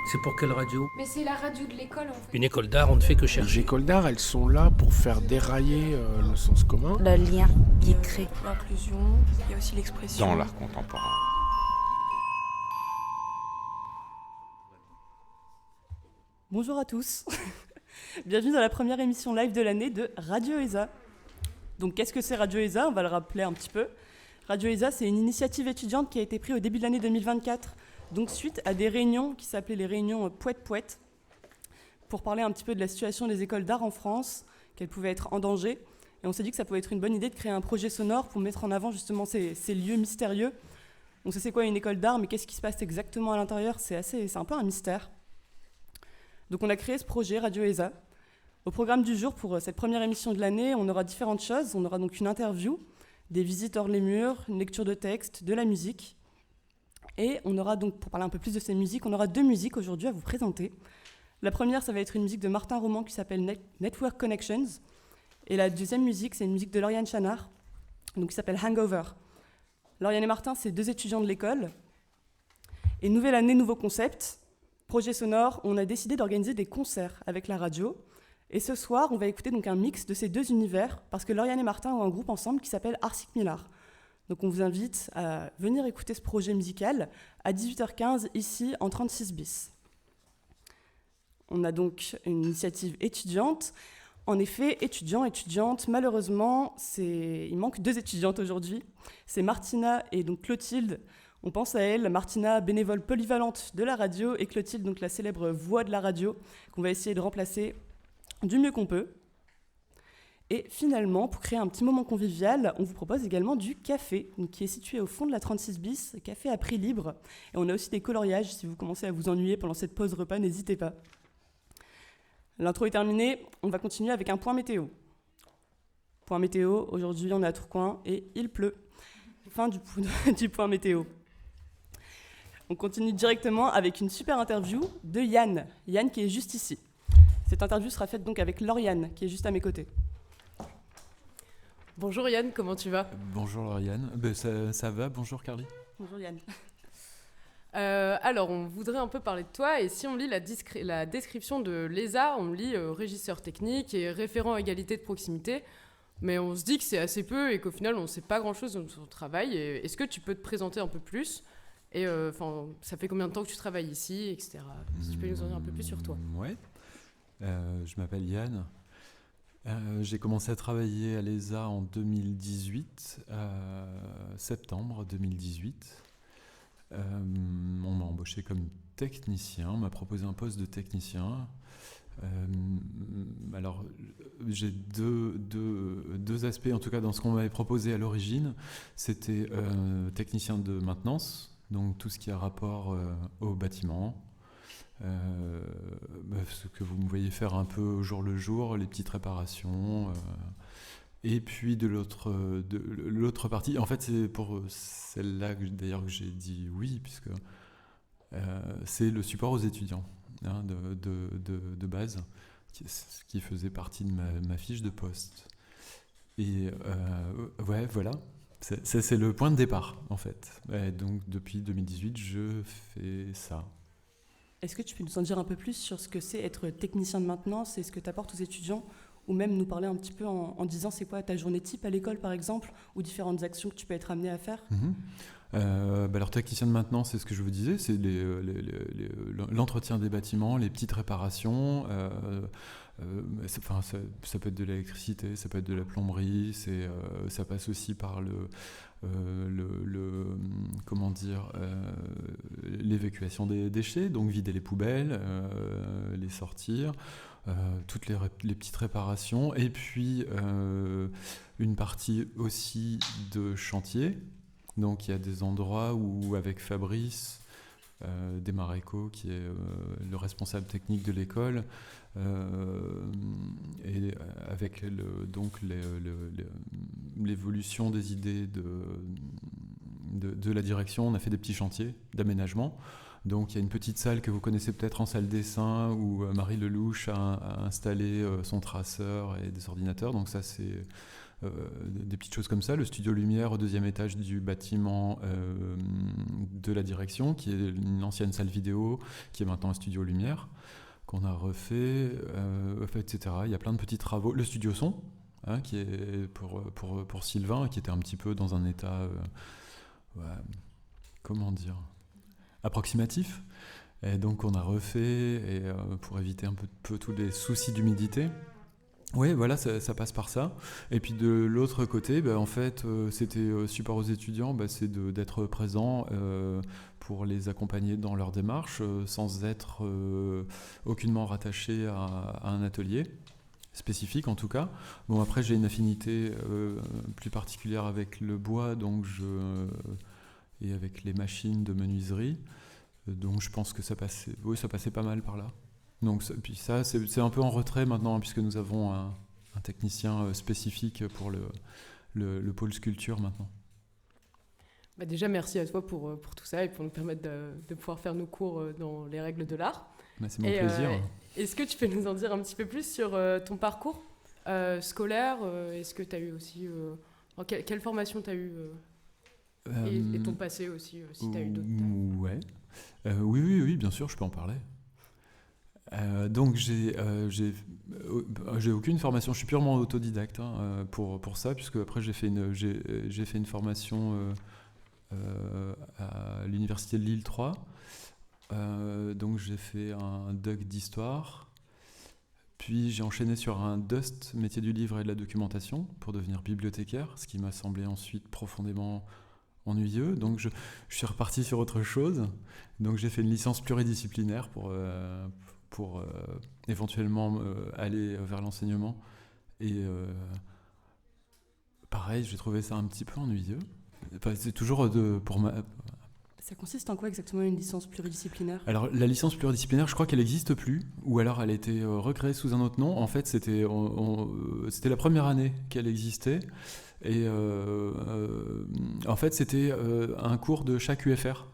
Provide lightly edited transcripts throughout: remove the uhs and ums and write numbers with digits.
C'est pour quelle radio? Mais c'est la radio de l'école en fait. Une école d'art, on ne fait que Les chercher. écoles d'art, elles sont là pour faire dérailler le sens commun. Le lien qui crée. L'inclusion, il y a aussi l'expression. Dans l'art contemporain. Bonjour à tous, bienvenue dans la première émission live de l'année de Radio ESA. Donc qu'est-ce que c'est Radio ESA? On va le rappeler un petit peu. Radio ESA, c'est une initiative étudiante qui a été prise au début de l'année 2024, donc suite à des réunions qui s'appelaient les réunions Pouette-Pouette, pour parler un petit peu de la situation des écoles d'art en France, qu'elles pouvaient être en danger. Et on s'est dit que ça pouvait être une bonne idée de créer un projet sonore pour mettre en avant justement ces lieux mystérieux. On sait c'est quoi une école d'art, mais qu'est-ce qui se passe exactement à l'intérieur? C'est un peu un mystère. Donc on a créé ce projet Radio ESA. Au programme du jour, pour cette première émission de l'année, on aura différentes choses. On aura donc une interview, des visites hors les murs, une lecture de texte, de la musique. Et on aura donc, pour parler un peu plus de ces musiques, on aura 2 musiques aujourd'hui à vous présenter. La première, ça va être une musique de Martin Roman qui s'appelle Network Connections. Et la deuxième musique, c'est une musique de Lauriane Chanard, donc qui s'appelle Hangover. Lauriane et Martin, c'est 2 étudiants de l'école. Et nouvelle année, nouveau concept. Projet sonore, on a décidé d'organiser des concerts avec la radio. Et ce soir, on va écouter donc un mix de ces 2 univers, parce que Lauriane et Martin ont un groupe ensemble qui s'appelle Arsic Millar. Donc on vous invite à venir écouter ce projet musical à 18h15 ici en 36 bis. On a donc une initiative étudiante. En effet, étudiants, étudiantes, malheureusement, il manque 2 étudiantes aujourd'hui. C'est Martina et donc Clotilde. On pense à elle, Martina, bénévole polyvalente de la radio, et Clotilde, donc la célèbre voix de la radio, qu'on va essayer de remplacer du mieux qu'on peut. Et finalement, pour créer un petit moment convivial, on vous propose également du café, donc qui est situé au fond de la 36 bis, café à prix libre. Et on a aussi des coloriages, si vous commencez à vous ennuyer pendant cette pause repas, n'hésitez pas. L'intro est terminée, on va continuer avec un point météo. Point météo, aujourd'hui on est à Tourcoing et il pleut. Fin du point météo. On continue directement avec une super interview de Yann. Yann qui est juste ici. Cette interview sera faite donc avec Lauriane, qui est juste à mes côtés. Bonjour Yann, comment tu vas? Bonjour Lauriane, ça va, bonjour Carly. Bonjour Yann. Alors, on voudrait un peu parler de toi, et si on lit la description de l'ESA, on lit régisseur technique et référent à égalité de proximité, mais on se dit que c'est assez peu et qu'au final, on ne sait pas grand-chose de ton travail. Et est-ce que tu peux te présenter un peu plus? Et ça fait combien de temps que tu travailles ici, etc. Si tu peux nous en dire un peu plus sur toi. Ouais, je m'appelle Yann. J'ai commencé à travailler à l'ESA en 2018, septembre 2018. On m'a embauché comme technicien, on m'a proposé un poste de technicien. Alors, j'ai deux aspects, en tout cas dans ce qu'on m'avait proposé à l'origine. C'était technicien de maintenance, donc tout ce qui a rapport au bâtiment. Ce que vous me voyez faire un peu au jour le jour, les petites réparations. Et puis de l'autre partie, en fait c'est pour celle-là d'ailleurs que j'ai dit oui, puisque c'est le support aux étudiants de base, qui faisait partie de ma fiche de poste. Et ouais, voilà, c'est le point de départ en fait. Et donc depuis 2018, je fais ça. Est-ce que tu peux nous en dire un peu plus sur ce que c'est être technicien de maintenance et ce que tu apportes aux étudiants, ou même nous parler un petit peu en disant c'est quoi ta journée type à l'école par exemple, ou différentes actions que tu peux être amené à faire? Alors technicien de maintenance, c'est ce que je vous disais, c'est l'entretien des bâtiments, les petites réparations. Ça peut être de l'électricité, ça peut être de la plomberie, ça passe aussi par l'évacuation des déchets, donc vider les poubelles, les sortir, toutes les petites réparations, et puis une partie aussi de chantier. Donc il y a des endroits où avec Fabrice Desmaréco, qui est le responsable technique de l'école, et avec l'évolution des idées de la direction, on a fait des petits chantiers d'aménagement. Donc il y a une petite salle que vous connaissez peut-être en salle dessin, où Marie Lelouch a installé son traceur et des ordinateurs. Donc ça c'est des petites choses comme ça. Le studio Lumière au 2e étage du bâtiment de la direction, qui est une ancienne salle vidéo, qui est maintenant un studio Lumière, qu'on a refait, etc. Il y a plein de petits travaux. Le studio son, qui est pour Sylvain, qui était un petit peu dans un état, comment dire, approximatif. Et donc on a refait pour éviter un peu tous les soucis d'humidité. Oui, voilà, ça passe par ça. Et puis de l'autre côté, en fait, c'était support aux étudiants, c'est d'être présent pour les accompagner dans leur démarche, sans être aucunement rattaché à un atelier spécifique en tout cas. Bon, après j'ai une affinité plus particulière avec le bois, et avec les machines de menuiserie. Donc je pense que ça passait pas mal par là. Donc puis ça, c'est un peu en retrait maintenant, puisque nous avons un technicien spécifique pour le pôle sculpture maintenant. Déjà, merci à toi pour tout ça et pour nous permettre de pouvoir faire nos cours dans les règles de l'art. C'est mon plaisir. Est-ce que tu peux nous en dire un petit peu plus sur ton parcours scolaire? Est-ce que tu as eu aussi... quelle formation tu as eu et ton passé aussi, si tu as eu d'autres? Ouais. Oui, bien sûr, je peux en parler. Donc j'ai aucune formation, je suis purement autodidacte pour ça, puisque après j'ai fait une formation à l'université de Lille 3. Donc j'ai fait un DUC d'histoire, puis j'ai enchaîné sur un DUST, métier du livre et de la documentation, pour devenir bibliothécaire, ce qui m'a semblé ensuite profondément ennuyeux. Donc je suis reparti sur autre chose. Donc j'ai fait une licence pluridisciplinaire pour éventuellement aller vers l'enseignement. Et pareil, j'ai trouvé ça un petit peu ennuyeux. C'est toujours Ça consiste en quoi exactement une licence pluridisciplinaire? Alors la licence pluridisciplinaire, je crois qu'elle n'existe plus, ou alors elle a été recréée sous un autre nom. En fait, c'était la première année qu'elle existait. Et en fait, c'était un cours de chaque UFR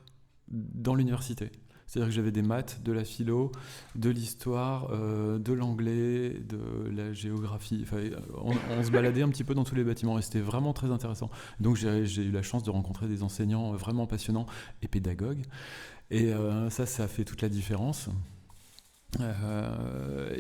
dans l'université. C'est-à-dire que j'avais des maths, de la philo, de l'histoire, de l'anglais, de la géographie. Enfin, on se baladait un petit peu dans tous les bâtiments et c'était vraiment très intéressant. Donc j'ai eu la chance de rencontrer des enseignants vraiment passionnants et pédagogues. Et ça a fait toute la différence.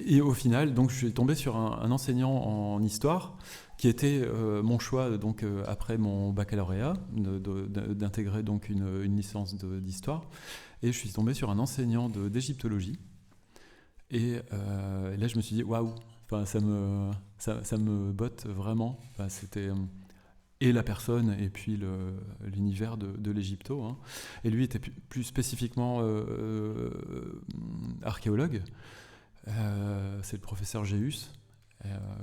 Et au final, donc, je suis tombé sur un enseignant en histoire qui était mon choix donc, après mon baccalauréat, d'intégrer donc une licence d'histoire. Et je suis tombé sur un enseignant d'égyptologie. Et là, je me suis dit, waouh, ça me botte vraiment. C'était et la personne, et puis l'univers de l'égypto. Hein. Et lui était plus spécifiquement archéologue. C'est le professeur Géus,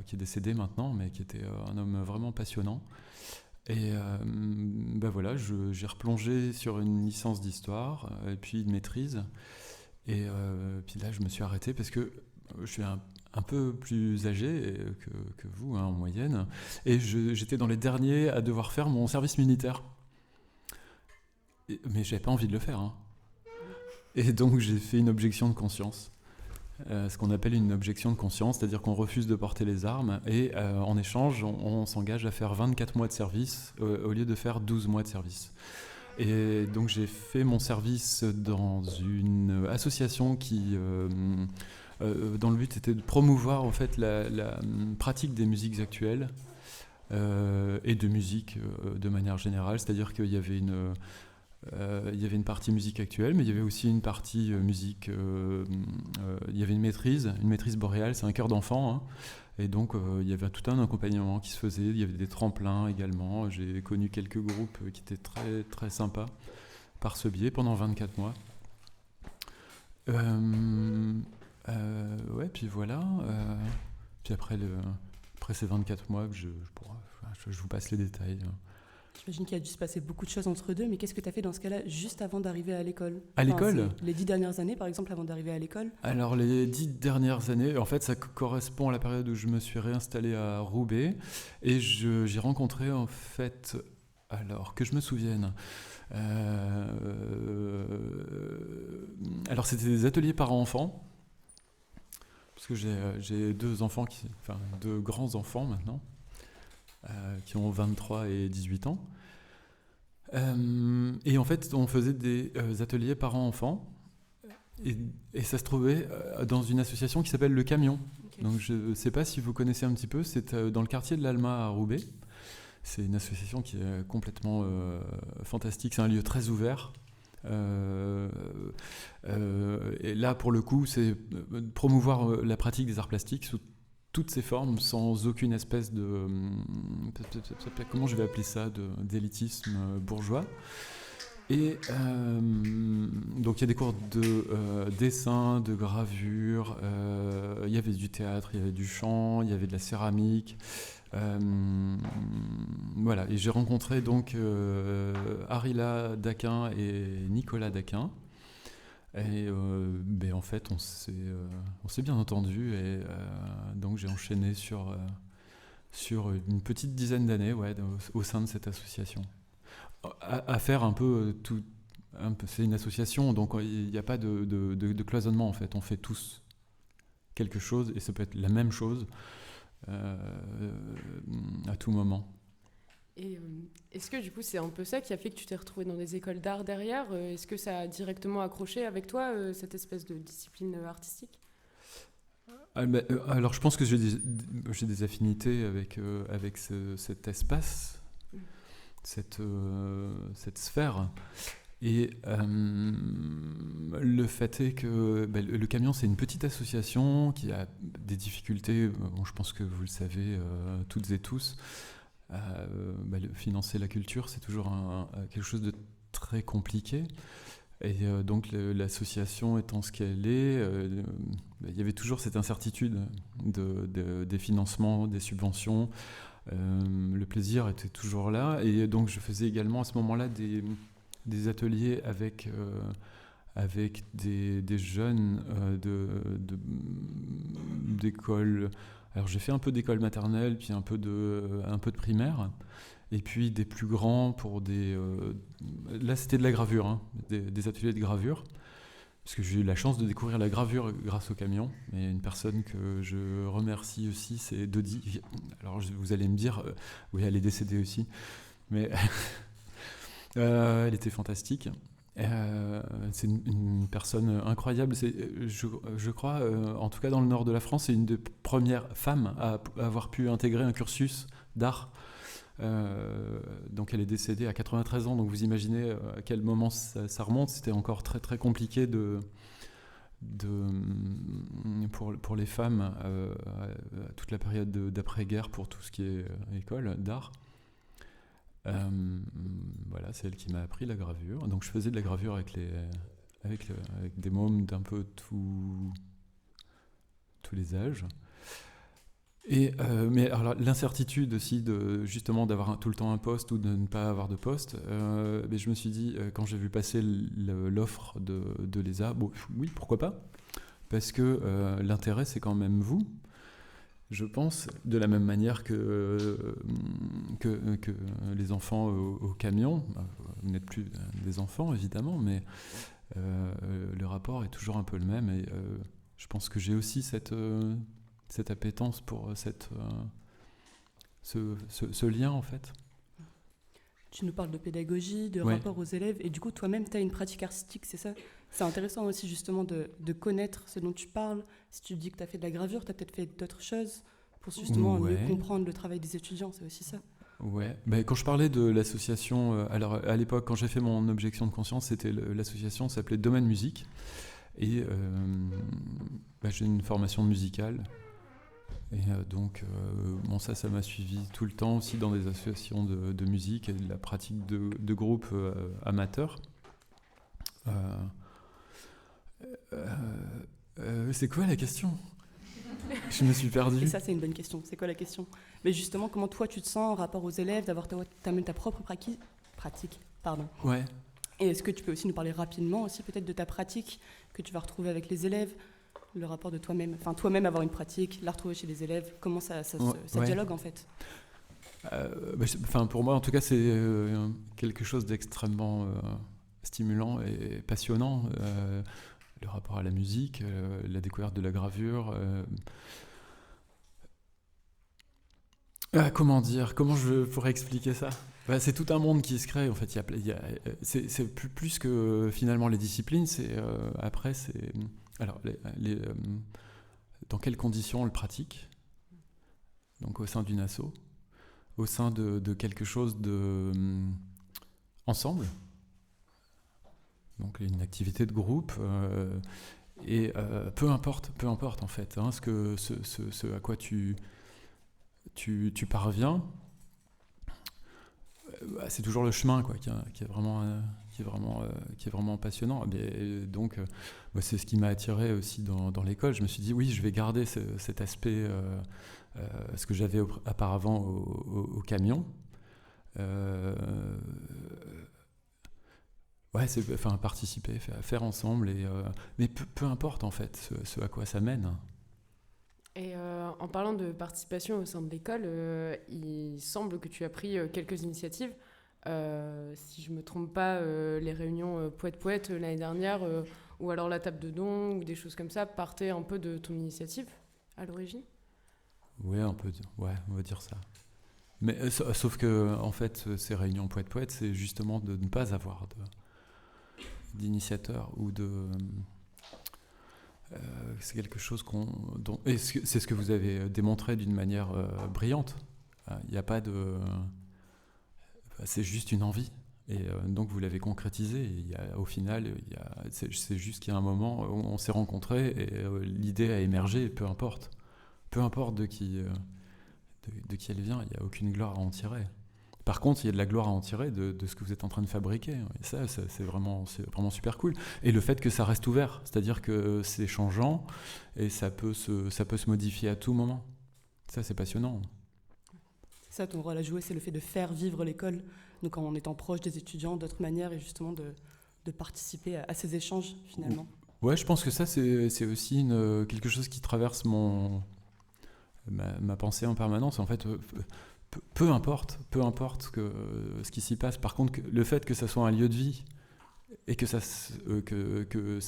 qui est décédé maintenant, mais qui était un homme vraiment passionnant. Et voilà, j'ai replongé sur une licence d'histoire, et puis une maîtrise. Et puis là, je me suis arrêté parce que je suis un peu plus âgé que vous, en moyenne. Et j'étais dans les derniers à devoir faire mon service militaire. Mais j'avais pas envie de le faire. Hein. Et donc, j'ai fait une objection de conscience. Ce qu'on appelle une objection de conscience, c'est-à-dire qu'on refuse de porter les armes et en échange, on s'engage à faire 24 mois de service au lieu de faire 12 mois de service. Et donc j'ai fait mon service dans une association qui, dont le but était de promouvoir en fait la pratique des musiques actuelles et de musique de manière générale, c'est-à-dire qu'il y avait une partie musique actuelle, mais il y avait aussi une partie musique. Il y avait une maîtrise boréale, c'est un chœur d'enfant. Hein, et donc, il y avait tout un accompagnement qui se faisait. Il y avait des tremplins également. J'ai connu quelques groupes qui étaient très, très sympas par ce biais pendant 24 mois. Ouais, puis voilà. Puis après ces 24 mois, je vous passe les détails. J'imagine qu'il a dû se passer beaucoup de choses entre deux, mais qu'est-ce que tu as fait dans ce cas-là juste avant d'arriver à l'école? L'école? Les 10 dernières années, par exemple, avant d'arriver à l'école? Alors, les 10 dernières années, en fait, ça correspond à la période où je me suis réinstallé à Roubaix. Et j'ai rencontré, en fait, alors que je me souvienne, alors c'était des ateliers parents-enfants, parce que j'ai deux grands-enfants maintenant. qui ont 23 et 18 ans. Et en fait, on faisait des ateliers parents-enfants. Et ça se trouvait dans une association qui s'appelle Le Camion. Ok. Donc je ne sais pas si vous connaissez un petit peu, c'est dans le quartier de l'Alma à Roubaix. C'est une association qui est complètement fantastique, c'est un lieu très ouvert. Et là, pour le coup, c'est promouvoir la pratique des arts plastiques sous toutes ses formes, sans aucune espèce de... comment je vais appeler ça, d'élitisme bourgeois. Et donc il y a des cours de dessin, de gravure, il y avait du théâtre, il y avait du chant, il y avait de la céramique. Voilà, et j'ai rencontré donc Arila Daquin et Nicolas Daquin. Et en fait, on s'est bien entendu et donc j'ai enchaîné sur une petite dizaine d'années au sein de cette association. À faire un peu tout. C'est une association, donc il n'y a pas de cloisonnement en fait. On fait tous quelque chose et ça peut être la même chose à tout moment. Et est-ce que du coup c'est un peu ça qui a fait que tu t'es retrouvé dans des écoles d'art derrière? Est-ce que ça a directement accroché avec toi, cette espèce de discipline artistique? Alors je pense que j'ai des affinités avec cet espace, cette sphère. Et le fait est que le Camion, c'est une petite association qui a des difficultés, je pense que vous le savez toutes et tous. Financer la culture, c'est toujours quelque chose de très compliqué. Et donc l'association étant ce qu'elle est, il y avait toujours cette incertitude des financements, des subventions. Le plaisir était toujours là. Et donc je faisais également à ce moment-là des ateliers avec des jeunes d'école. Alors j'ai fait un peu d'école maternelle, puis un peu de primaire, et puis des plus grands pour là c'était de la gravure, hein, des ateliers de gravure, parce que j'ai eu la chance de découvrir la gravure grâce au Camion. Et une personne que je remercie aussi, c'est Dodi. Alors vous allez me dire, oui, elle est décédée aussi, mais elle était fantastique. C'est une personne incroyable. Je crois, en tout cas dans le nord de la France, c'est une des premières femmes à avoir pu intégrer un cursus d'art. Donc elle est décédée à 93 ans, donc vous imaginez à quel moment ça remonte. C'était encore très très compliqué pour les femmes toute la période d'après-guerre pour tout ce qui est école d'art. Voilà, c'est elle qui m'a appris la gravure. Donc je faisais de la gravure avec des mômes d'un peu tous les âges. Mais alors l'incertitude aussi justement d'avoir tout le temps un poste ou de ne pas avoir de poste, mais je me suis dit, quand j'ai vu passer l'offre de l'ESA, oui, pourquoi pas, parce que l'intérêt c'est quand même vous. Je pense, de la même manière que les enfants au Camion. Vous n'êtes plus des enfants, évidemment, mais le rapport est toujours un peu le même. Et je pense que j'ai aussi cette appétence pour ce lien, en fait. Tu nous parles de pédagogie, de Ouais. rapport aux élèves, et du coup, toi-même, tu as une pratique artistique, c'est ça? C'est intéressant aussi, justement, de connaître ce dont tu parles. Si tu dis que tu as fait de la gravure, tu as peut-être fait d'autres choses pour justement mieux Ouais. comprendre le travail des étudiants, c'est aussi ça. Ouais. Quand je parlais de l'association, alors à l'époque, quand j'ai fait mon objection de conscience, l'association s'appelait Domaine Musique. Et j'ai une formation musicale. Et donc, ça m'a suivi tout le temps aussi dans des associations de musique et de la pratique de groupes amateurs. C'est quoi la question? Je me suis perdu. Et ça, c'est une bonne question. C'est quoi la question? Mais justement, comment toi, tu te sens en rapport aux élèves, d'avoir ta propre pratique, pardon. Ouais. Et est-ce que tu peux aussi nous parler rapidement aussi peut-être de ta pratique que tu vas retrouver avec les élèves, le rapport de toi-même, enfin toi-même avoir une pratique, la retrouver chez les élèves, comment ça Ouais. dialogue en fait? Pour moi, en tout cas, c'est quelque chose d'extrêmement stimulant et passionnant. Le rapport à la musique, la découverte de la gravure. Comment dire? Comment je pourrais expliquer ça? Bah, c'est tout un monde qui se crée. En fait, c'est plus que finalement les disciplines. Après, c'est alors dans quelles conditions on le pratique? Donc au sein d'une asso, au sein de quelque chose de ensemble. Donc une activité de groupe. Et peu importe en fait, hein, ce à quoi tu parviens, c'est toujours le chemin quoi, qui est vraiment passionnant. Et donc, c'est ce qui m'a attiré aussi dans l'école. Je me suis dit oui, je vais garder cet aspect, ce que j'avais auparavant au camion. Ouais, participer, faire ensemble, mais peu importe en fait ce à quoi ça mène. Et en parlant de participation au sein de l'école, il semble que tu as pris quelques initiatives. Si je ne me trompe pas, les réunions Poète l'année dernière, ou alors la table de dons, ou des choses comme ça, partaient un peu de ton initiative à l'origine? Ouais, on va dire ça. Mais sauf que en fait, ces réunions Poète, c'est justement de ne pas avoir d'initiateur ou de... c'est quelque chose et c'est ce que vous avez démontré d'une manière brillante. Il n'y a pas de... c'est juste une envie. Et donc vous l'avez concrétisé. Et au final, c'est juste qu'il y a un moment où on s'est rencontrés et l'idée a émergé, peu importe. Peu importe de qui elle vient, il n'y a aucune gloire à en tirer. Par contre, il y a de la gloire à en tirer de ce que vous êtes en train de fabriquer. Et ça, c'est vraiment super cool. Et le fait que ça reste ouvert, c'est-à-dire que c'est changeant et ça peut se modifier à tout moment. Ça, c'est passionnant. C'est ça, ton rôle à jouer, c'est le fait de faire vivre l'école, donc en étant proche des étudiants, d'autres manières, et justement de participer à ces échanges, finalement. Ouais, je pense que ça, c'est aussi quelque chose qui traverse ma pensée en permanence. En fait, peu importe ce qui s'y passe. Par contre, le fait que ça soit un lieu de vie et que ça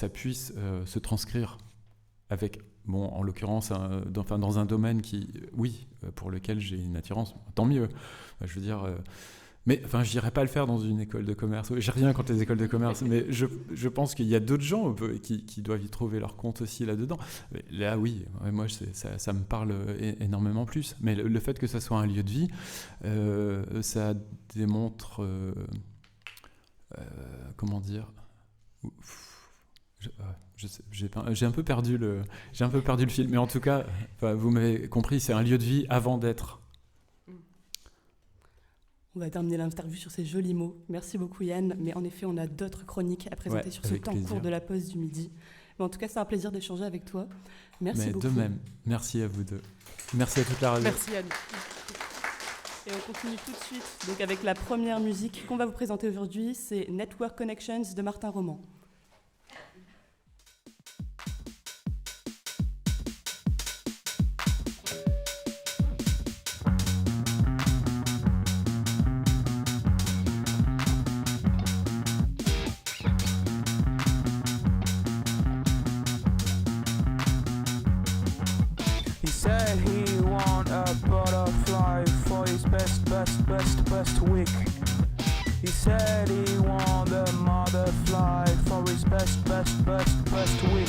puisse se transcrire avec, en l'occurrence, dans un domaine pour lequel j'ai une attirance, tant mieux. Je veux dire, mais je n'irais pas le faire dans une école de commerce. J'ai rien contre les écoles de commerce, mais je pense qu'il y a d'autres gens qui doivent y trouver leur compte aussi là-dedans. Mais là, oui, moi, ça me parle énormément plus. Mais le fait que ça soit un lieu de vie, ça démontre... comment dire... j'ai un peu perdu le fil. Mais en tout cas, vous m'avez compris, c'est un lieu de vie avant d'être... On va terminer l'interview sur ces jolis mots. Merci beaucoup Yann, mais en effet on a d'autres chroniques à présenter sur ce temps court de la pause du midi. Mais en tout cas c'est un plaisir d'échanger avec toi. Merci beaucoup. De même, merci à vous deux. Merci à toute la radio. Merci Yann. Et on continue tout de suite donc avec la première musique qu'on va vous présenter aujourd'hui, c'est Network Connections de Martin Roman. Best week. He said he won the mother fly for his best week.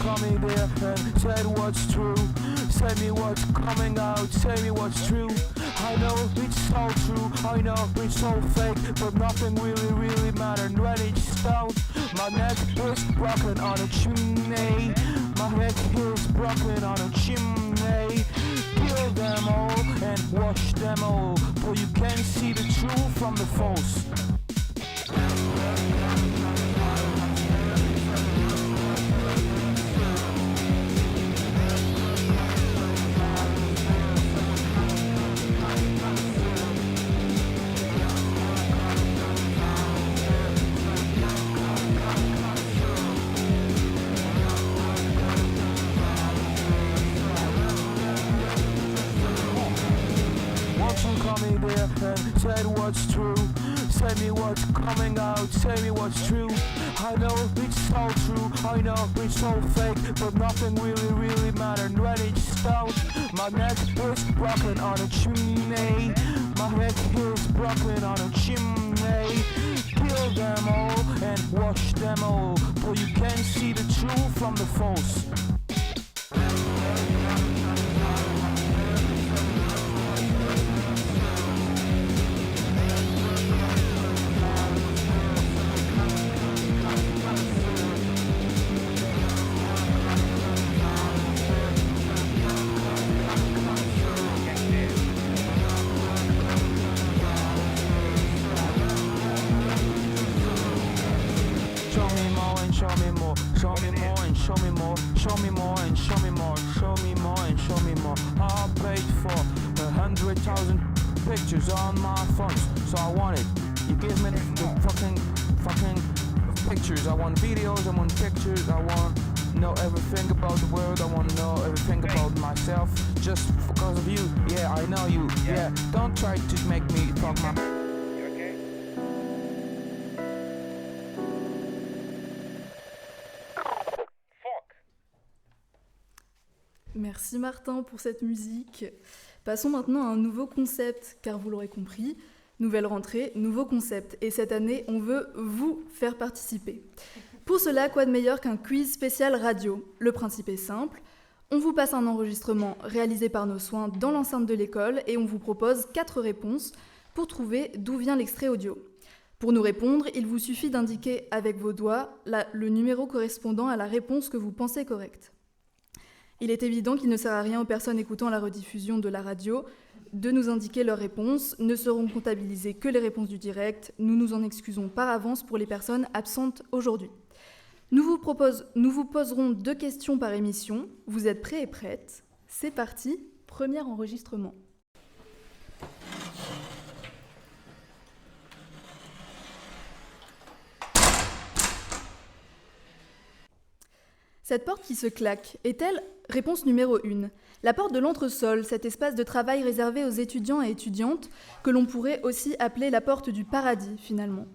Coming there and said what's true. Say me what's coming out, say me what's true. I know it's all true, I know it's all fake, but nothing really mattered when it's down. My neck is broken on a chimney. My neck is broken on a chimney. Kill them all and wash them all, for you can't see the true from the false. me there and said what's true. Say me what's coming out, say me what's true. I know it's all true, I know it's all fake, but nothing really mattered when it stopped. My neck is broken on a chimney. My neck is broken on a chimney. Kill them all and watch them all, for you can't see the true from the false. Show me more and show me more. Show me more and show me more. Show me more and show me more. Show me more and show me more. I paid for 100,000 pictures on my phone, so I want it. You give me the fucking pictures. I want videos. I want pictures. I want know everything about the world. I want to know everything about myself. Just because of you. Yeah, I know you. Yeah, don't try to make me talk my. Merci Martin pour cette musique. Passons maintenant à un nouveau concept, car vous l'aurez compris, nouvelle rentrée, nouveau concept. Et cette année, on veut vous faire participer. Pour cela, quoi de meilleur qu'un quiz spécial radio ? Le principe est simple. On vous passe un enregistrement réalisé par nos soins dans l'enceinte de l'école et on vous propose 4 réponses pour trouver d'où vient l'extrait audio. Pour nous répondre, il vous suffit d'indiquer avec vos doigts le numéro correspondant à la réponse que vous pensez correcte. Il est évident qu'il ne sert à rien aux personnes écoutant la rediffusion de la radio de nous indiquer leurs réponses. Ne seront comptabilisées que les réponses du direct. Nous nous en excusons par avance pour les personnes absentes aujourd'hui. Nous vous poserons 2 questions par émission. Vous êtes prêts et prêtes ? C'est parti, premier enregistrement. Cette porte qui se claque, est-elle ? Réponse numéro 1. La porte de l'entresol, cet espace de travail réservé aux étudiants et étudiantes, que l'on pourrait aussi appeler la porte du paradis, finalement.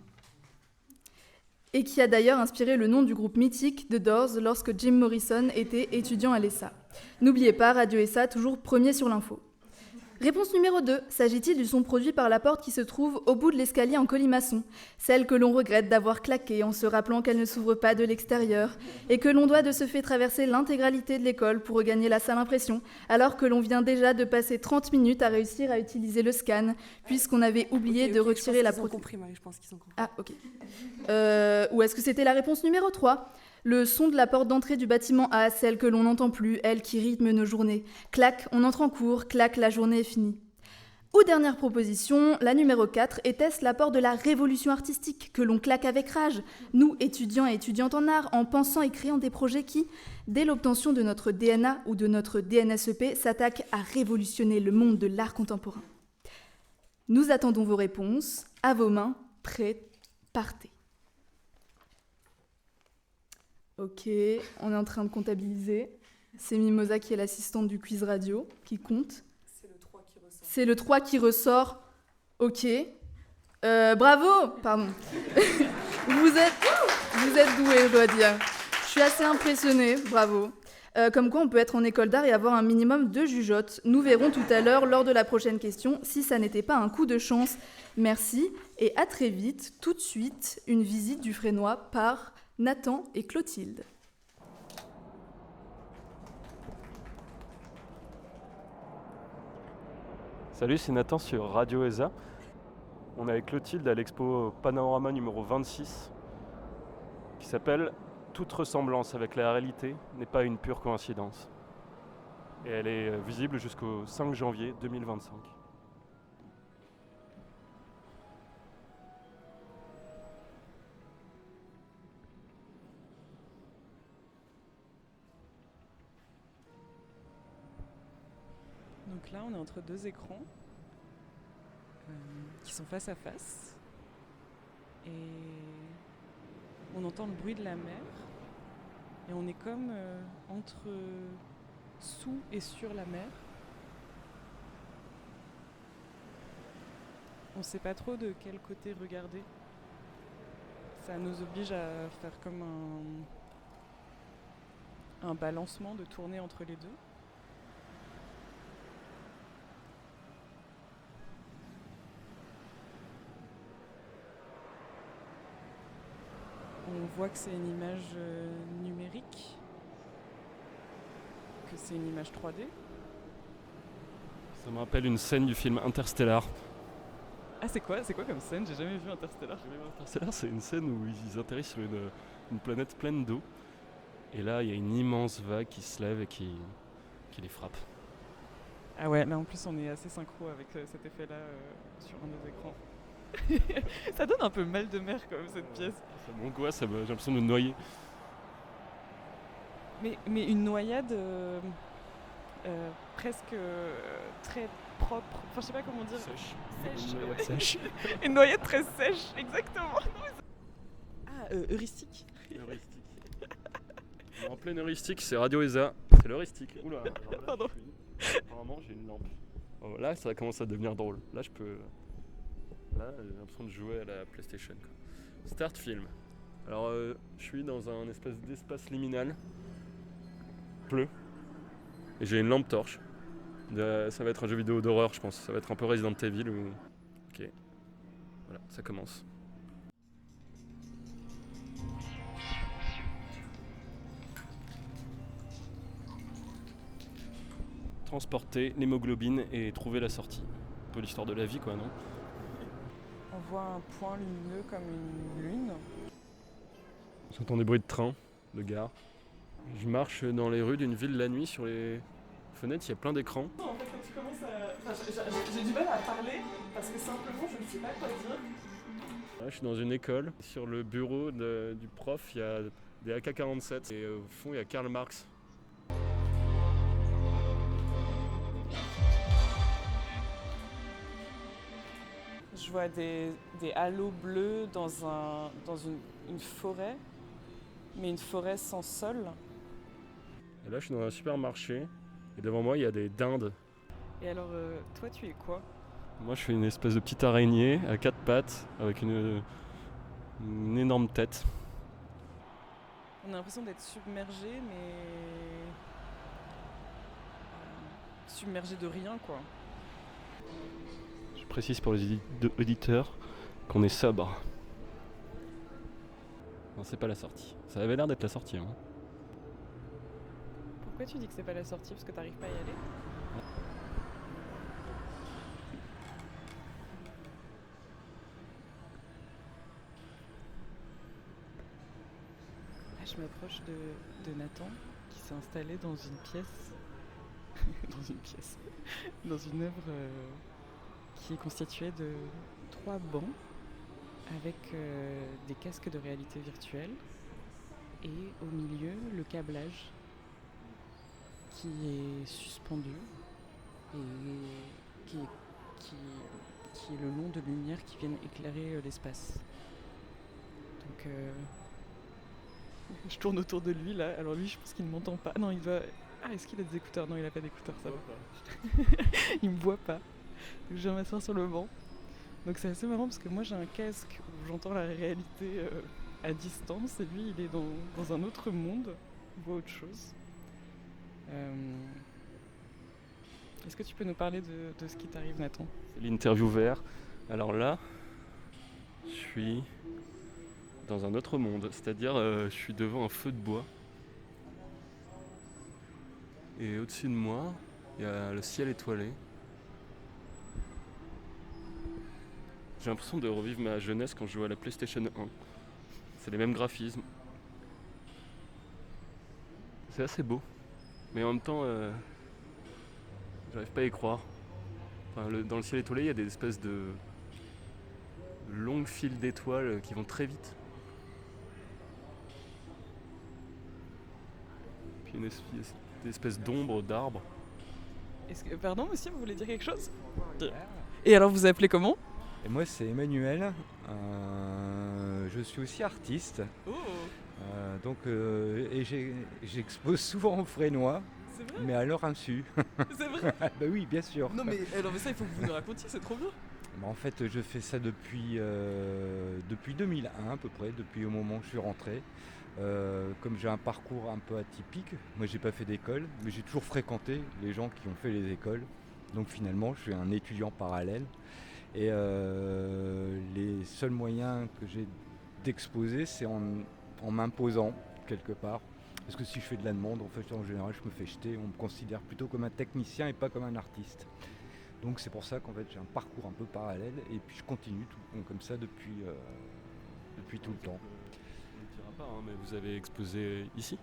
Et qui a d'ailleurs inspiré le nom du groupe mythique The Doors lorsque Jim Morrison était étudiant à l'ESA. N'oubliez pas, Radio ESA, toujours premier sur l'info. Réponse numéro 2. S'agit-il du son produit par la porte qui se trouve au bout de l'escalier en colimaçon, celle que l'on regrette d'avoir claquée en se rappelant qu'elle ne s'ouvre pas de l'extérieur et que l'on doit de ce fait traverser l'intégralité de l'école pour regagner la salle impression, alors que l'on vient déjà de passer 30 minutes à réussir à utiliser le scan, puisqu'on avait oublié de retirer la protection. Je pense qu'ils ont compris. Ah, ok. Ou est-ce que c'était la réponse numéro 3 ? Le son de la porte d'entrée du bâtiment A, celle que l'on n'entend plus, elle qui rythme nos journées. Clac, on entre en cours, clac, la journée est finie. Ou dernière proposition, la numéro 4, était-ce la porte de la révolution artistique que l'on claque avec rage, nous, étudiants et étudiantes en art, en pensant et créant des projets qui, dès l'obtention de notre DNA ou de notre DNSEP, s'attaquent à révolutionner le monde de l'art contemporain. Nous attendons vos réponses, à vos mains, prêts, partez. Ok, on est en train de comptabiliser. C'est Mimosa qui est l'assistante du quiz radio, qui compte. C'est le 3 qui ressort. Ok. Bravo. Pardon. Vous êtes doués, je dois dire. Je suis assez impressionnée. Bravo. Comme quoi, on peut être en école d'art et avoir un minimum de jugeote. Nous verrons tout à l'heure, lors de la prochaine question, si ça n'était pas un coup de chance. Merci et à très vite. Tout de suite, une visite du Fresnois par Nathan et Clotilde. Salut, c'est Nathan sur Radio ESA. On est avec Clotilde à l'expo Panorama numéro 26 qui s'appelle « Toute ressemblance avec la réalité n'est pas une pure coïncidence ». Et elle est visible jusqu'au 5 janvier 2025. Donc là, on est entre 2 écrans qui sont face à face. Et on entend le bruit de la mer. Et on est comme entre sous et sur la mer. on sait pas trop de quel côté regarder. Ça nous oblige à faire comme un balancement, de tourner entre les deux. On voit que c'est une image numérique, que c'est une image 3D. Ça me rappelle une scène du film Interstellar. Ah, c'est quoi comme scène? J'ai jamais vu Interstellar. Interstellar, c'est une scène où ils atterrissent sur une planète pleine d'eau. Et là, il y a une immense vague qui se lève et qui les frappe. Ah ouais, là en plus on est assez synchro avec cet effet-là sur un des écrans. Ça donne un peu mal de mer quand même cette pièce. Ça m'angoisse, j'ai l'impression de me noyer. Mais une noyade presque très propre, enfin je sais pas comment dire. Sèche. Sèche. Une noyade sèche. Une noyade très sèche, exactement. Heuristique. Heuristique. En pleine heuristique, c'est Radio ESA. C'est l'heuristique. Oula, alors là, Pardon. Apparemment, j'ai une lampe. Oh, là, ça commence à devenir drôle. Là, j'ai l'impression de jouer à la PlayStation, quoi. Start film. Alors, je suis dans un espèce d'espace liminal. Pleut. Et j'ai une lampe torche. Ça va être un jeu vidéo d'horreur, je pense. Ça va être un peu Resident Evil ou... Ok. Voilà, ça commence. Transporter l'hémoglobine et trouver la sortie. Un peu l'histoire de la vie, quoi, non? On voit un point lumineux comme une lune. J'entends des bruits de train, de gare. Je marche dans les rues d'une ville la nuit, sur les fenêtres, il y a plein d'écrans. En fait, quand tu commences à... Enfin, j'ai du mal à parler parce que simplement je ne sais pas quoi dire. Là, je suis dans une école. Sur le bureau du prof, il y a des AK-47 et au fond, il y a Karl Marx. Je vois des halos bleus dans une forêt, mais une forêt sans sol. Et là, je suis dans un supermarché et devant moi, il y a des dindes. Et alors, toi, tu es quoi? Moi, je suis une espèce de petite araignée à 4 pattes avec une énorme tête. On a l'impression d'être submergé, mais submergé de rien, quoi. Je précise pour les auditeurs qu'on est sobre. Non, c'est pas la sortie. Ça avait l'air d'être la sortie, hein. Pourquoi tu dis que c'est pas la sortie? Parce que t'arrives pas à y aller? Là, je m'approche de Nathan qui s'est installé dans une pièce. dans une œuvre qui est constituée de 3 bancs avec des casques de réalité virtuelle et au milieu le câblage qui est suspendu et qui est le long de lumière qui viennent éclairer l'espace. Donc je tourne autour de lui là, alors lui je pense qu'il ne m'entend pas. Non, il doit... Ah, est-ce qu'il a des écouteurs? Non, il a pas d'écouteurs, ça va. Il me voit pas. Donc je viens m'asseoir sur le banc. Donc c'est assez marrant parce que moi j'ai un casque où j'entends la réalité à distance et lui il est dans un autre monde, il voit autre chose. Est-ce que tu peux nous parler de ce qui t'arrive, Nathan? C'est l'interview vert. Alors là, je suis dans un autre monde, c'est-à-dire je suis devant un feu de bois. Et au-dessus de moi, il y a le ciel étoilé. J'ai l'impression de revivre ma jeunesse quand je jouais à la PlayStation 1. C'est les mêmes graphismes. C'est assez beau. Mais en même temps, j'arrive pas à y croire. Enfin, dans le ciel étoilé, il y a des espèces de longues files d'étoiles qui vont très vite. Puis une espèce d'ombre d'arbres. Pardon, monsieur, vous voulez dire quelque chose? Et alors, vous appelez comment? Et moi, c'est Emmanuel. Je suis aussi artiste. Oh. Et j'expose souvent au Frénois, C'est vrai? mais à leur insu. C'est vrai? Bah oui, bien sûr. Non mais ça, il faut que vous nous racontiez, c'est trop bien. En fait, je fais ça depuis 2001 à peu près, depuis au moment où je suis rentré. Comme j'ai un parcours un peu atypique, moi j'ai pas fait d'école, mais j'ai toujours fréquenté les gens qui ont fait les écoles. Donc finalement, je suis un étudiant parallèle. Et les seuls moyens que j'ai d'exposer, c'est en m'imposant quelque part. Parce que si je fais de la demande, en fait, en général, je me fais jeter. On me considère plutôt comme un technicien et pas comme un artiste. Donc c'est pour ça qu'en fait, j'ai un parcours un peu parallèle. Et puis je continue comme ça depuis tout le temps. On ne dira pas, hein, mais vous avez exposé ici?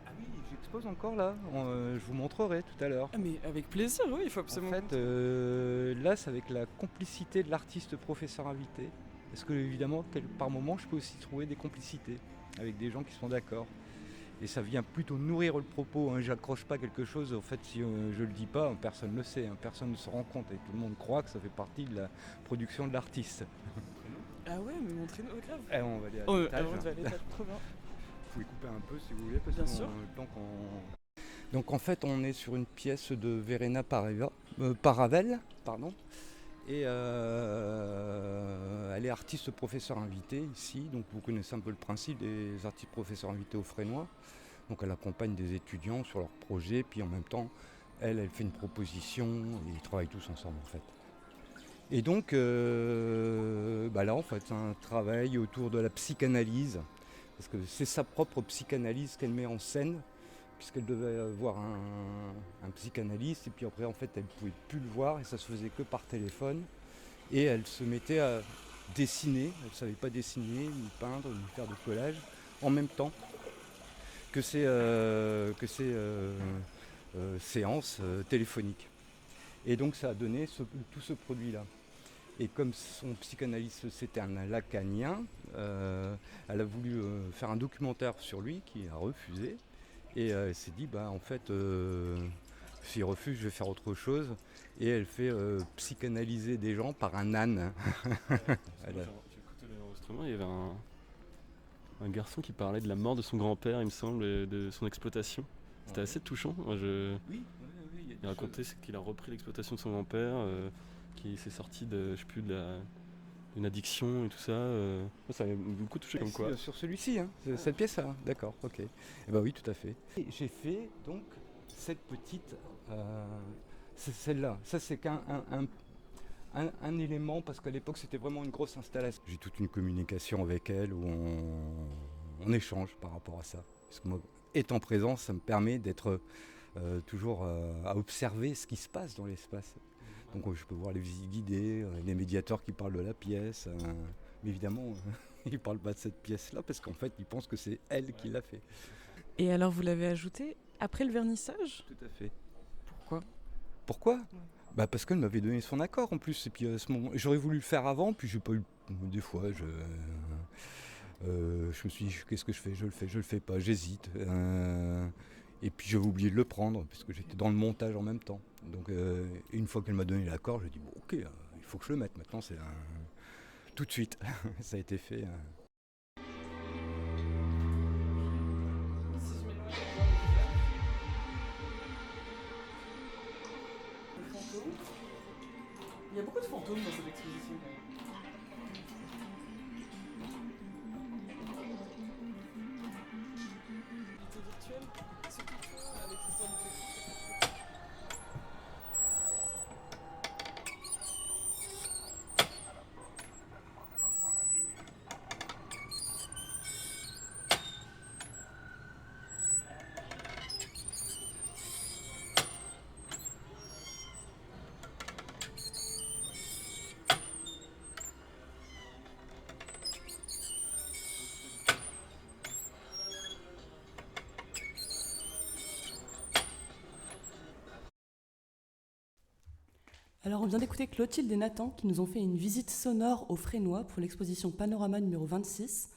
Ah oui, j'expose encore là. Je vous montrerai tout à l'heure. Ah mais avec plaisir, oui, il faut absolument. En fait, là, c'est avec la complicité de l'artiste professeur invité. Parce que évidemment, par moment, je peux aussi trouver des complicités avec des gens qui sont d'accord. Et ça vient plutôt nourrir le propos. Hein. J'accroche pas quelque chose. En fait, si je le dis pas, personne ne le sait. Hein. Personne ne se rend compte. Et tout le monde croit que ça fait partie de la production de l'artiste. Ah ouais, mais montrez-nous grave. On va aller à l'étage. On va à l'étage, trop bien. Vous pouvez couper un peu si vous voulez. Parce Bien que sûr. Donc en fait, on est sur une pièce de Verena Paravel, pardon. Et elle est artiste professeur invité ici, donc vous connaissez un peu le principe des artistes professeurs invités au Fresnoy. Donc elle accompagne des étudiants sur leurs projets, puis en même temps, elle fait une proposition, et ils travaillent tous ensemble en fait. Et donc là en fait, c'est un travail autour de la psychanalyse, parce que c'est sa propre psychanalyse qu'elle met en scène, puisqu'elle devait avoir un psychanalyste, et puis après en fait elle ne pouvait plus le voir, et ça se faisait que par téléphone, et elle se mettait à dessiner, elle ne savait pas dessiner, ni peindre, ni faire de collage, en même temps que ces séances téléphoniques. Et donc ça a donné tout ce produit-là. Et comme son psychanalyste c'était un lacanien, elle a voulu faire un documentaire sur lui, qui a refusé. Et elle s'est dit, en fait, s'il refuse, je vais faire autre chose. Et elle fait psychanalyser des gens par un âne. J'ai écouté l'enregistrement, il y avait un garçon qui parlait de la mort de son grand-père, il me semble, et de son exploitation. C'était assez touchant. Moi, Oui. Il racontait qu'il a repris l'exploitation de son grand-père, qui s'est sorti d'une addiction et tout ça. Ça m'a beaucoup touché comme quoi. Sur celui-ci, hein, cette pièce-là, d'accord, ok. Eh ben oui, tout à fait. Et j'ai fait donc cette petite, c'est celle-là. Ça c'est qu'un élément, parce qu'à l'époque c'était vraiment une grosse installation. J'ai toute une communication avec elle où on échange par rapport à ça. Parce que moi, étant présent, ça me permet d'être toujours à observer ce qui se passe dans l'espace. Donc je peux voir les visites guidées, les médiateurs qui parlent de la pièce. Mais évidemment, ils ne parlent pas de cette pièce-là parce qu'en fait, ils pensent que c'est elle qui l'a fait. Et alors, vous l'avez ajouté après le vernissage ? Tout à fait. Pourquoi ? Parce qu'elle m'avait donné son accord en plus. Et puis à ce moment, j'aurais voulu le faire avant, puis j'ai pas eu. Des fois, je me suis dit, qu'est-ce que je fais ? Je le fais pas, j'hésite. Et puis j'avais oublié de le prendre, parce que j'étais dans le montage en même temps. Donc une fois qu'elle m'a donné l'accord, j'ai dit, bon ok, il faut que je le mette. Maintenant, c'est tout de suite. Ça a été fait. Il y a beaucoup de fantômes dans cette exposition. Alors on vient d'écouter Clotilde et Nathan qui nous ont fait une visite sonore au Fresnoy pour l'exposition Panorama numéro 26.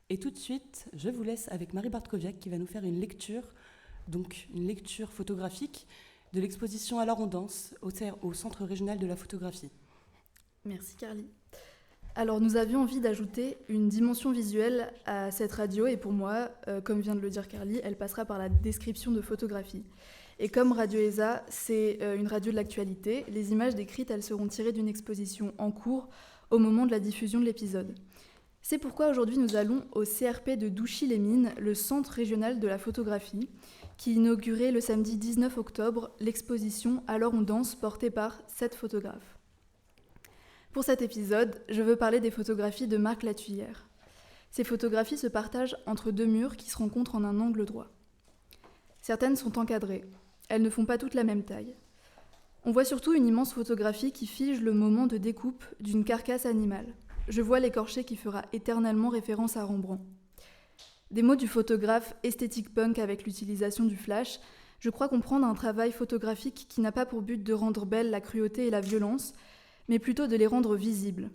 Et tout de suite, je vous laisse avec Marie Bartkowiak qui va nous faire une lecture photographique de l'exposition Alors on danse au Centre régional de la photographie. Merci Carly. Alors nous avions envie d'ajouter une dimension visuelle à cette radio et pour moi, comme vient de le dire Carly, elle passera par la description de photographie. Et comme Radio ESA, c'est une radio de l'actualité, les images décrites, elles seront tirées d'une exposition en cours au moment de la diffusion de l'épisode. C'est pourquoi aujourd'hui nous allons au CRP de Douchy-les-Mines, le Centre régional de la photographie, qui inaugurait le samedi 19 octobre l'exposition Alors on danse, portée par 7 photographes. Pour cet épisode, je veux parler des photographies de Marc Latuyère. Ces photographies se partagent entre 2 murs qui se rencontrent en un angle droit. Certaines sont encadrées. Elles ne font pas toutes la même taille. On voit surtout une immense photographie qui fige le moment de découpe d'une carcasse animale. Je vois l'écorché qui fera éternellement référence à Rembrandt. Des mots du photographe esthétique punk avec l'utilisation du flash, je crois comprendre un travail photographique qui n'a pas pour but de rendre belle la cruauté et la violence, mais plutôt de les rendre visibles.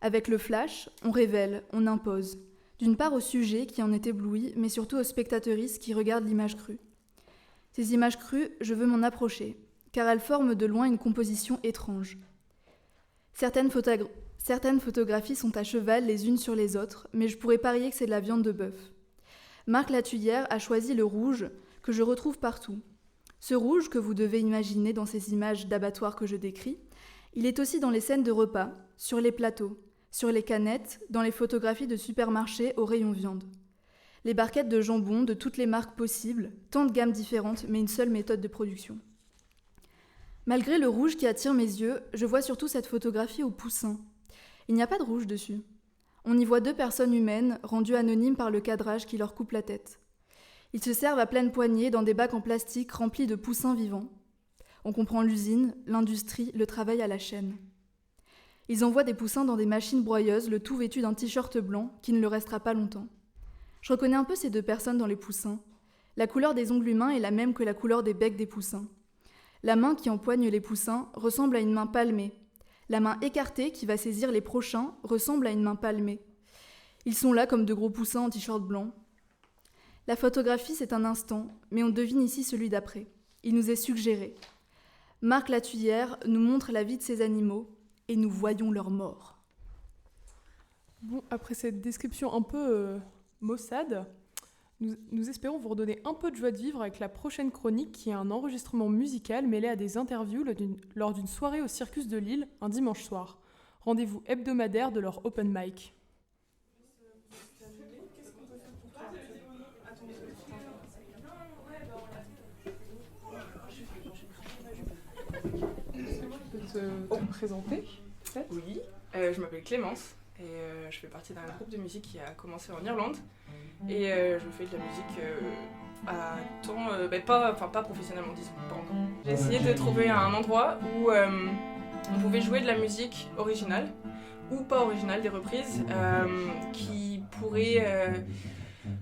Avec le flash, on révèle, on impose, d'une part au sujet qui en est ébloui, mais surtout aux spectateuristes qui regardent l'image crue. Ces images crues, je veux m'en approcher, car elles forment de loin une composition étrange. Certaines photographies sont à cheval les unes sur les autres, mais je pourrais parier que c'est de la viande de bœuf. Marc Latuyère a choisi le rouge, que je retrouve partout. Ce rouge que vous devez imaginer dans ces images d'abattoirs que je décris, il est aussi dans les scènes de repas, sur les plateaux, sur les canettes, dans les photographies de supermarchés au rayon viande. Les barquettes de jambon de toutes les marques possibles, tant de gammes différentes, mais une seule méthode de production. Malgré le rouge qui attire mes yeux, je vois surtout cette photographie au poussin. Il n'y a pas de rouge dessus. On y voit 2 personnes humaines, rendues anonymes par le cadrage qui leur coupe la tête. Ils se servent à pleine poignée dans des bacs en plastique remplis de poussins vivants. On comprend l'usine, l'industrie, le travail à la chaîne. Ils envoient des poussins dans des machines broyeuses, le tout vêtu d'un t-shirt blanc qui ne le restera pas longtemps. Je reconnais un peu ces 2 personnes dans les poussins. La couleur des ongles humains est la même que la couleur des becs des poussins. La main qui empoigne les poussins ressemble à une main palmée. La main écartée qui va saisir les prochains ressemble à une main palmée. Ils sont là comme de gros poussins en t-shirt blanc. La photographie, c'est un instant, mais on devine ici celui d'après. Il nous est suggéré. Marc Latuyère nous montre la vie de ces animaux et nous voyons leur mort. Bon, après cette description un peu maussade, nous espérons vous redonner un peu de joie de vivre avec la prochaine chronique qui est un enregistrement musical mêlé à des interviews lors d'une soirée au Circus de Lille un dimanche soir. Rendez-vous hebdomadaire de leur open mic. Tu peux te présenter, peut-être ? Oui, je m'appelle Clémence et je fais partie d'un groupe de musique qui a commencé en Irlande et je fais de la musique à temps, pas professionnellement, disons, pas encore. J'ai essayé de trouver un endroit où on pouvait jouer de la musique originale ou pas originale, des reprises qui pourraient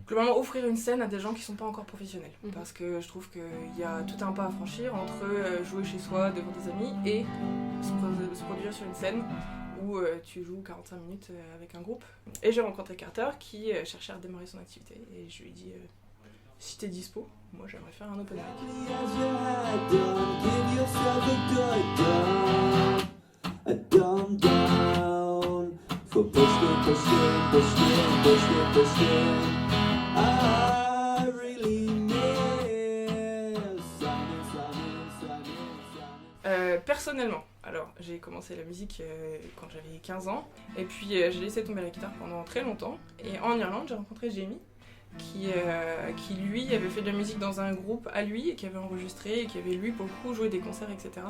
globalement offrir une scène à des gens qui sont pas encore professionnels. Parce que je trouve qu'il y a tout un pas à franchir entre jouer chez soi devant des amis et se produire sur une scène où tu joues 45 minutes avec un groupe. Et j'ai rencontré Carter qui cherchait à démarrer son activité et je lui ai dit si t'es dispo, moi j'aimerais faire un open personnellement, alors j'ai commencé la musique quand j'avais 15 ans et puis j'ai laissé tomber la guitare pendant très longtemps et en Irlande j'ai rencontré Jamie qui lui avait fait de la musique dans un groupe à lui et qui avait enregistré et qui avait lui pour le coup joué des concerts etc.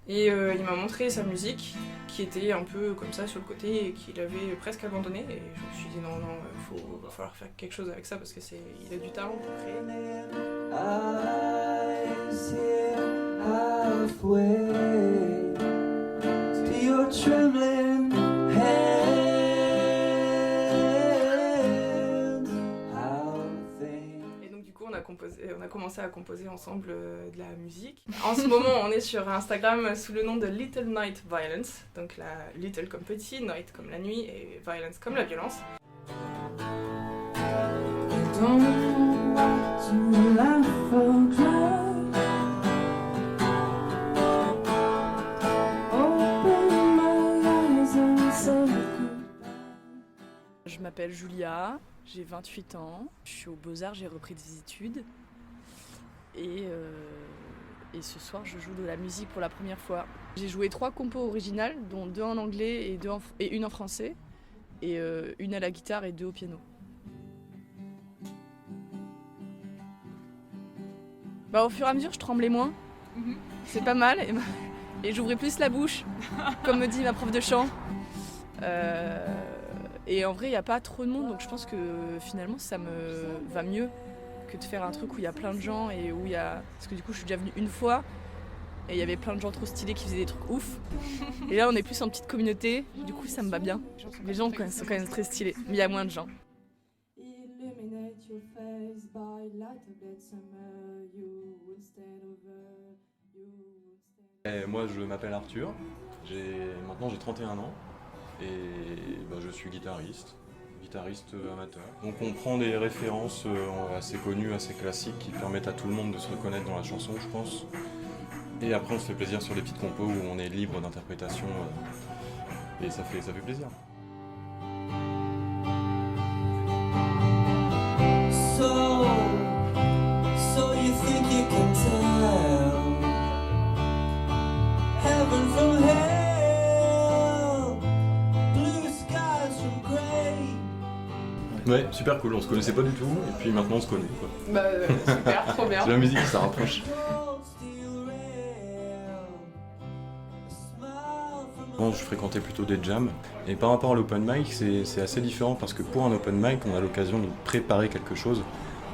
Et il m'a montré sa musique qui était un peu comme ça sur le côté et qu'il avait presque abandonné et je me suis dit non, va falloir faire quelque chose avec ça parce que il a du talent pour créer. Et donc du coup on a commencé à composer ensemble de la musique. En ce moment on est sur Instagram sous le nom de Little Night Violence, donc la little comme petit, night comme la nuit et violence comme la violence. Je m'appelle Julia, j'ai 28 ans, je suis aux Beaux-Arts, j'ai repris des études. Et ce soir, je joue de la musique pour la première fois. J'ai joué 3 compos originales, dont 2 en anglais et une en français, et une à la guitare et 2 au piano. Au fur et à mesure, je tremblais moins. C'est pas mal. Et j'ouvrais plus la bouche, comme me dit ma prof de chant. Et en vrai, il n'y a pas trop de monde, donc je pense que finalement, ça me va mieux que de faire un truc où il y a plein de gens et où il y a... Parce que du coup, je suis déjà venue une fois et il y avait plein de gens trop stylés qui faisaient des trucs ouf. Et là, on est plus en petite communauté, du coup, ça me va bien. Les gens sont quand même très stylés, mais il y a moins de gens. Moi, je m'appelle Arthur, maintenant j'ai 31 ans et je suis guitariste amateur. Donc on prend des références assez connues, assez classiques qui permettent à tout le monde de se reconnaître dans la chanson, je pense. Et après on se fait plaisir sur les petites compos où on est libre d'interprétation et ça fait plaisir. So you think you can tell heaven from hell, blue skies from grey. Ouais, super cool, on se connaissait pas du tout et puis maintenant on se connaît quoi. Super, trop bien. C'est la musique qui ça rapproche. Avant, je fréquentais plutôt des jams et par rapport à l'open mic c'est assez différent parce que pour un open mic on a l'occasion de préparer quelque chose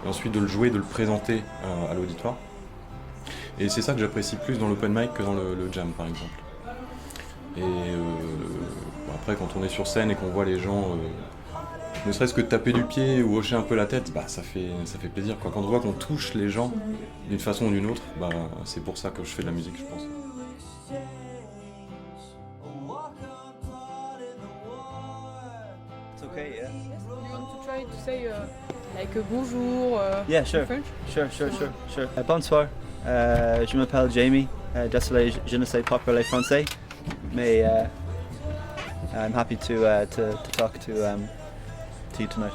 et ensuite de le jouer, de le présenter à l'auditoire. Et c'est ça que j'apprécie plus dans l'open mic que dans le jam par exemple. Et après quand on est sur scène et qu'on voit les gens ne serait-ce que taper du pied ou hocher un peu la tête, ça fait plaisir quoi. Quand on voit qu'on touche les gens d'une façon ou d'une autre, c'est pour ça que je fais de la musique je pense. Okay, yeah. You want to try to say like a bonjour Yeah, in sure. French? Sure. Bonsoir. Je m'appelle Jamie. Désolé, je ne sais pas parler français, mais I'm happy to talk to you tonight.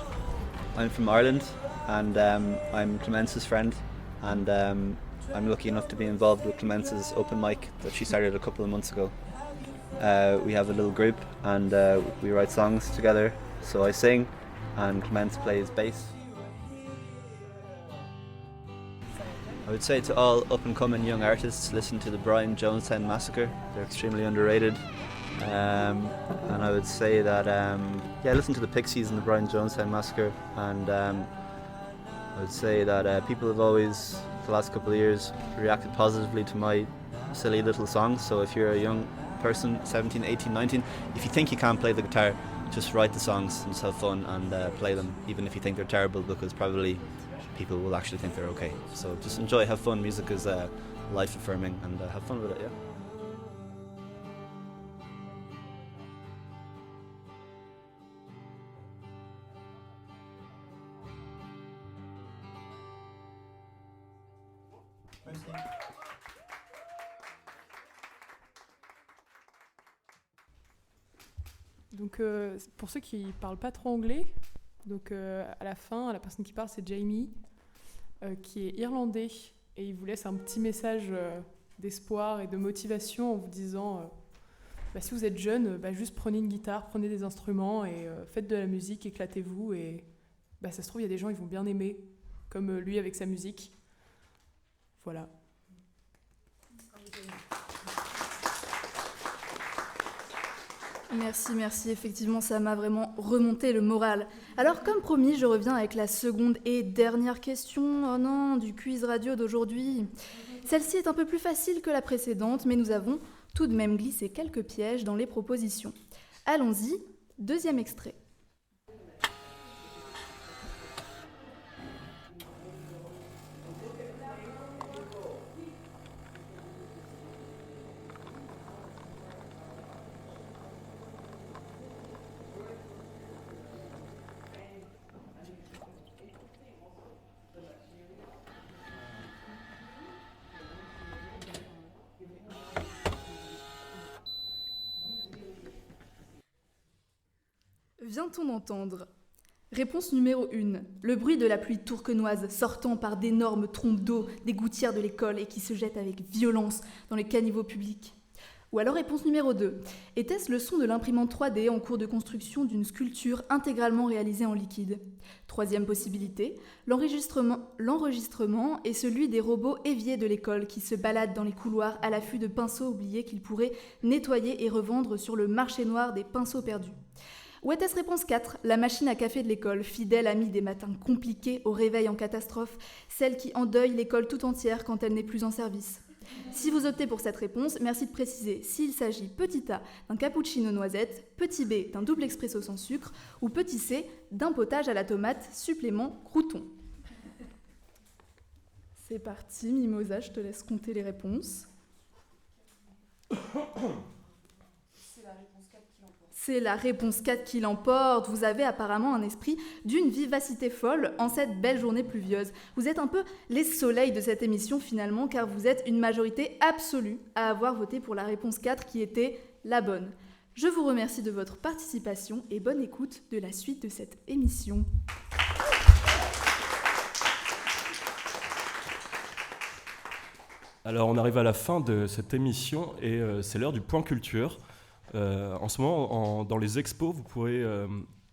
I'm from Ireland, and I'm Clemence's friend, and I'm lucky enough to be involved with Clemence's open mic that she started a couple of months ago. We have a little group, and we write songs together. So I sing, and Clemence plays bass. I would say to all up-and-coming young artists, listen to the Brian Jonestown Massacre. They're extremely underrated. And I would say that, listen to the Pixies and the Brian Jonestown Massacre. And I would say that people have always, the last couple of years, reacted positively to my silly little songs. So if you're a young person, 17, 18, 19, if you think you can't play the guitar, just write the songs and just have fun and play them, even if you think they're terrible, because probably people will actually think they're okay. So just enjoy, have fun. Music is life affirming, and have fun with it, yeah. Donc pour ceux qui parlent pas trop anglais, donc à la fin, la personne qui parle c'est Jamie, qui est irlandais, et il vous laisse un petit message d'espoir et de motivation en vous disant si vous êtes jeune, juste prenez une guitare, prenez des instruments et faites de la musique, éclatez-vous, et ça se trouve il y a des gens qui vont bien aimer, comme lui avec sa musique. Voilà. Merci, effectivement ça m'a vraiment remonté le moral. Alors comme promis, je reviens avec la seconde et dernière question du quiz radio d'aujourd'hui. Celle-ci est un peu plus facile que la précédente, mais nous avons tout de même glissé quelques pièges dans les propositions. Allons-y, deuxième extrait. Vient-on d'entendre Réponse numéro 1. Le bruit de la pluie tourquenoise sortant par d'énormes trompes d'eau des gouttières de l'école et qui se jettent avec violence dans les caniveaux publics. Ou alors réponse numéro 2. Était-ce le son de l'imprimante 3D en cours de construction d'une sculpture intégralement réalisée en liquide? Troisième possibilité, l'enregistrement est celui des robots éviers de l'école qui se baladent dans les couloirs à l'affût de pinceaux oubliés qu'ils pourraient nettoyer et revendre sur le marché noir des pinceaux perdus. Ou était-ce réponse 4, la machine à café de l'école, fidèle amie des matins compliqués au réveil en catastrophe, celle qui endeuille l'école tout entière quand elle n'est plus en service? Si vous optez pour cette réponse, merci de préciser s'il s'agit petit A d'un cappuccino noisette, petit B d'un double expresso sans sucre ou petit C d'un potage à la tomate supplément crouton. C'est parti, Mimosa, je te laisse compter les réponses. C'est la réponse 4 qui l'emporte. Vous avez apparemment un esprit d'une vivacité folle en cette belle journée pluvieuse. Vous êtes un peu les soleils de cette émission finalement, car vous êtes une majorité absolue à avoir voté pour la réponse 4 qui était la bonne. Je vous remercie de votre participation et bonne écoute de la suite de cette émission. Alors on arrive à la fin de cette émission et c'est l'heure du point culture. En ce moment, dans les expos, vous pourrez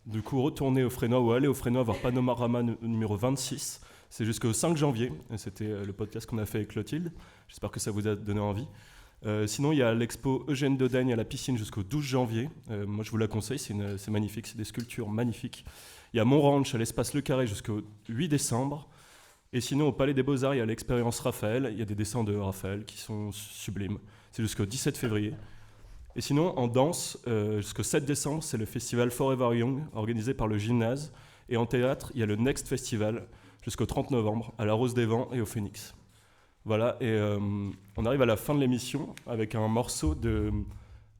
du coup retourner au Frénois ou aller au Frénois voir Panorama numéro 26. C'est jusqu'au 5 janvier. Et c'était le podcast qu'on a fait avec Clotilde. J'espère que ça vous a donné envie. Sinon, il y a l'expo Eugène Dodaigne à la piscine jusqu'au 12 janvier. Moi, je vous la conseille, c'est magnifique, c'est des sculptures magnifiques. Il y a Mont-Ranch à l'espace Le Carré jusqu'au 8 décembre. Et sinon, au Palais des Beaux-Arts, il y a l'expérience Raphaël. Il y a des dessins de Raphaël qui sont sublimes. C'est jusqu'au 17 février. Et sinon, en danse, jusqu'au 7 décembre, c'est le festival Forever Young, organisé par le Gymnase. Et en théâtre, il y a le Next Festival, jusqu'au 30 novembre, à la Rose des Vents et au Phoenix. Voilà, et on arrive à la fin de l'émission avec un morceau de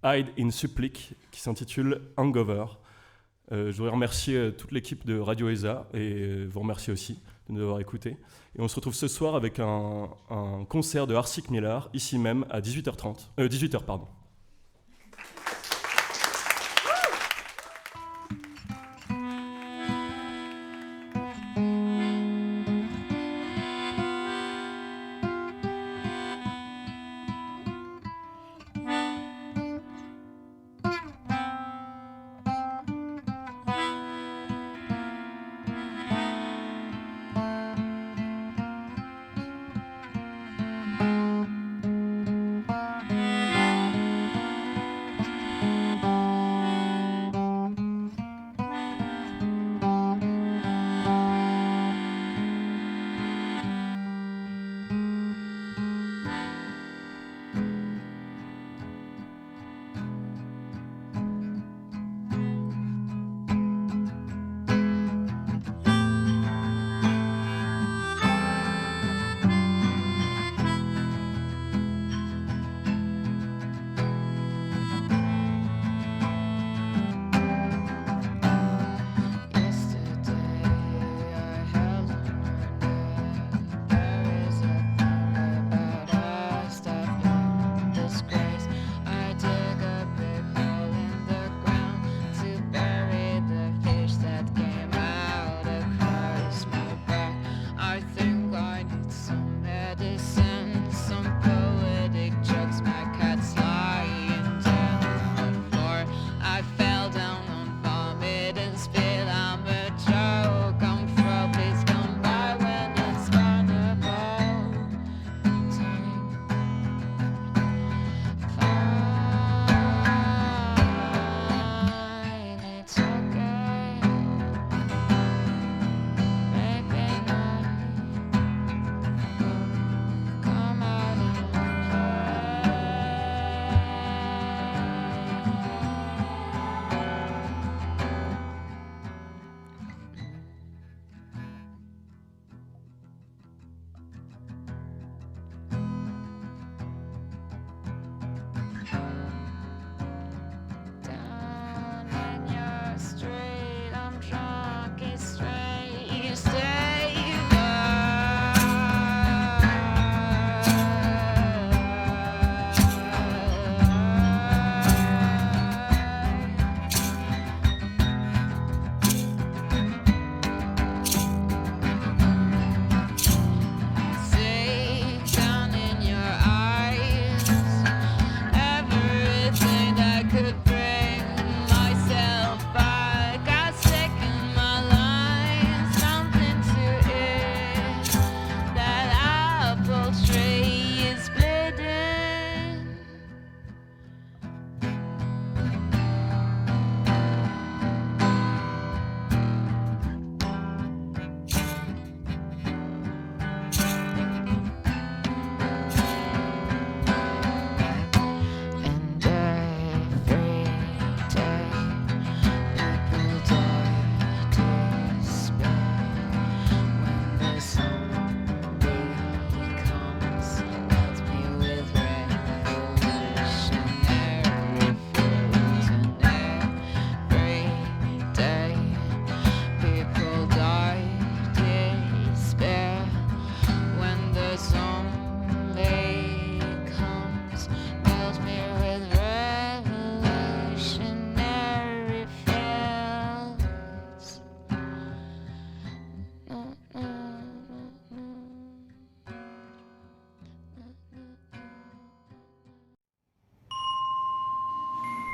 Hide in Supplic qui s'intitule Hangover. Je voudrais remercier toute l'équipe de Radio ESA et vous remercier aussi de nous avoir écoutés. Et on se retrouve ce soir avec un concert de Harsik Millar, ici même, à 18h, pardon.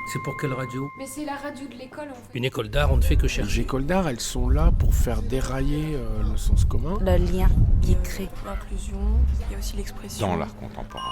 C'est pour quelle radio? Mais c'est la radio de l'école en fait. Une école d'art, on ne fait que Les chercher. écoles d'art, elles sont là pour faire dérailler le sens commun. Le lien qui crée. L'inclusion, il y a aussi l'expression. Dans l'art contemporain.